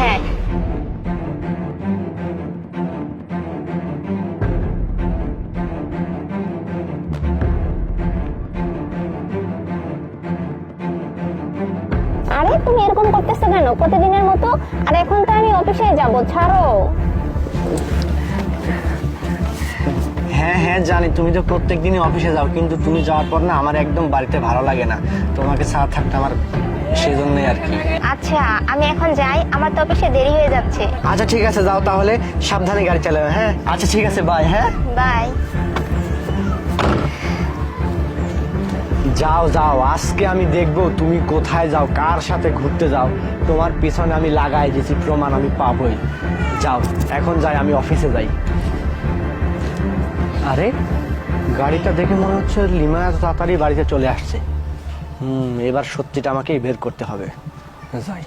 হ্যাঁ। আরে তুমি এরকম করতেছো কেন প্রতিদিনের মতো? আর এখন তো আমি অফিসে যাব, ছাড়ো। হ্যাঁ হ্যাঁ জানি, তুমি তো প্রত্যেকদিনই অফিসে যাও, কিন্তু তুমি যাওয়ার পর না আমার একদম বাড়িতে ভালো লাগে না। তোমাকে ছাড়া থাকতে আমার সেজন্যই আর কি। আচ্ছা আমি এখন যাই, আমার তো অফিসে দেরি হয়ে যাচ্ছে। আচ্ছা ঠিক আছে, যাও তাহলে, সাবধানে গাড়ি চালাবে। হ্যাঁ আচ্ছা ঠিক আছে, বাই। হ্যাঁ বাই। যাও যাও, আজকে আমি দেখবো তুমি কোথায় যাও, কার সাথে ঘুরতে যাও। তোমার পিছনে আমি লাগাই দিয়েছি, প্রমাণ আমি পাবোই। যাও এখন যাই, আমি অফিসে যাই। আরে গাড়িটা দেখে মনে হচ্ছে লিমা এত তাড়াতাড়ি বাড়িতে চলে আসছে। এবার সত্যিটা আমাকেই বের করতে হবে। যাই।